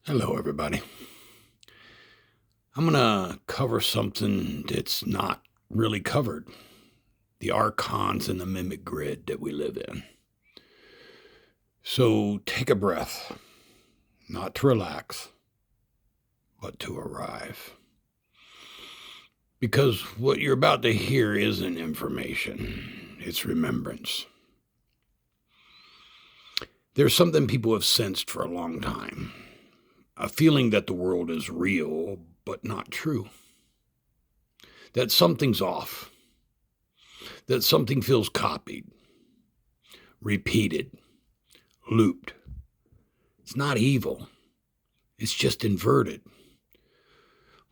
Hello, everybody. I'm going to cover something that's not really covered, the Archons and the mimic grid that we live in. So take a breath, not to relax, but to arrive. Because what you're about to hear isn't information, it's remembrance. There's something people have sensed for a long time, a feeling that the world is real, but not true. That something's off. That something feels copied, repeated, looped. It's not evil. It's just inverted.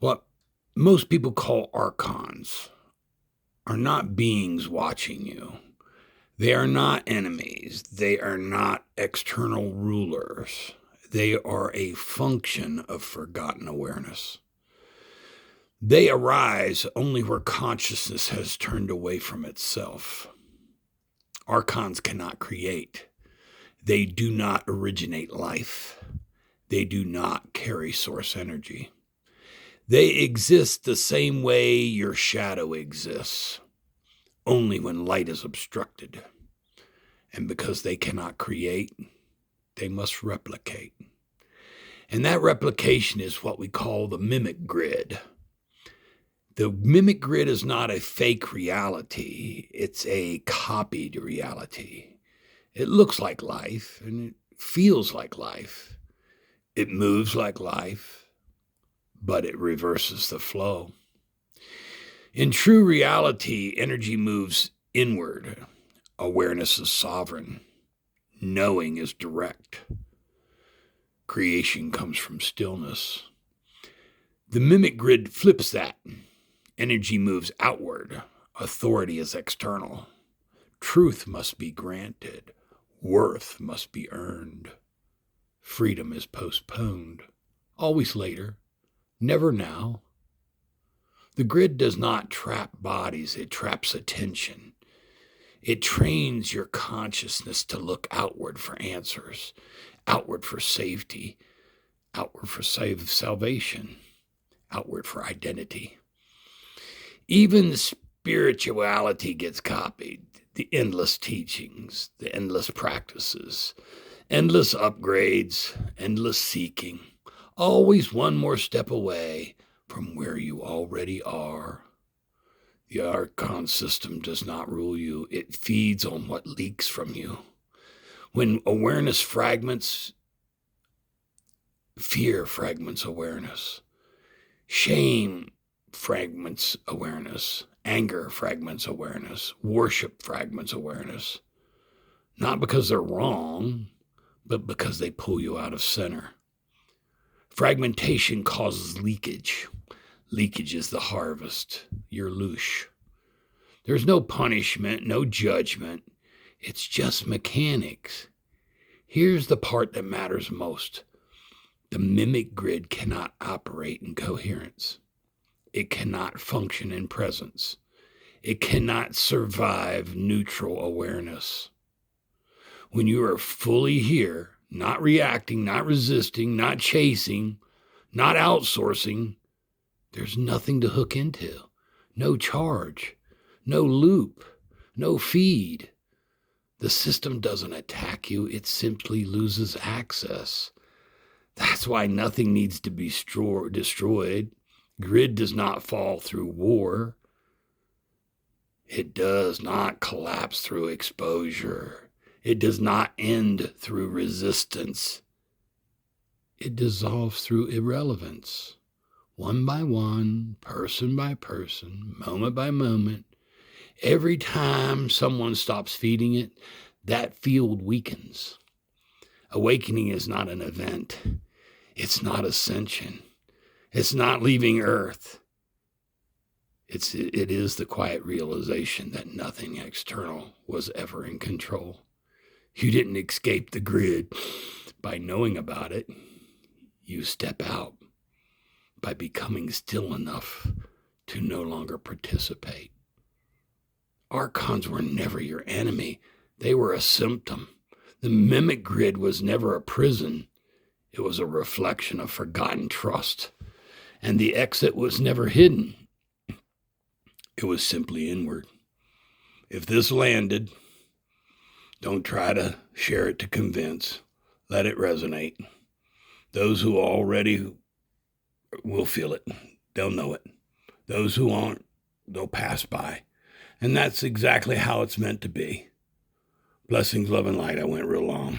What most people call archons are not beings watching you. They are not enemies. They are not external rulers. They are a function of forgotten awareness. They arise only where consciousness has turned away from itself. Archons cannot create. They do not originate life. They do not carry source energy. They exist the same way your shadow exists, only when light is obstructed. And because they cannot create, they must replicate. And that replication is what we call the mimic grid. The mimic grid is not a fake reality. It's a copied reality. It looks like life and it feels like life. It moves like life, but it reverses the flow. In true reality, energy moves inward. Awareness is sovereign. Knowing is direct. Creation comes from stillness. The mimic grid flips that. Energy moves outward. Authority is external. Truth must be granted. Worth must be earned. Freedom is postponed. Always later. Never now. The grid does not trap bodies. It traps attention. It trains your consciousness to look outward for answers, outward for safety, outward for salvation, outward for identity. Even spirituality gets copied. The endless teachings, the endless practices, endless upgrades, endless seeking. Always one more step away from where you already are. The Archon system does not rule you. It feeds on what leaks from you. When awareness fragments, fear fragments awareness. Shame fragments awareness. Anger fragments awareness. Worship fragments awareness. Not because they're wrong, but because they pull you out of center. Fragmentation causes leakage. Leakage is the harvest. You're louche. There's no punishment, no judgment. It's just mechanics. Here's the part that matters most. The mimic grid cannot operate in coherence. It cannot function in presence. It cannot survive neutral awareness. When you are fully here, not reacting, not resisting, not chasing, not outsourcing, there's nothing to hook into. No charge, no loop, no feed. The system doesn't attack you, it simply loses access. That's why nothing needs to be destroyed. Grid does not fall through war. It does not collapse through exposure. It does not end through resistance. It dissolves through irrelevance. One by one, person by person, moment by moment. Every time someone stops feeding it, that field weakens. Awakening is not an event. It's not ascension. It's not leaving Earth. It is the quiet realization that nothing external was ever in control. You didn't escape the grid by knowing about it. You step out by becoming still enough to no longer participate. Archons were never your enemy. They were a symptom. The mimic grid was never a prison. It was a reflection of forgotten trust, and the exit was never hidden. It was simply inward. If this landed, don't try to share it to convince. Let it resonate. Those who already will feel it. They'll know it. Those who aren't, they'll pass by. And that's exactly how it's meant to be. Blessings, love, and light. I went real long.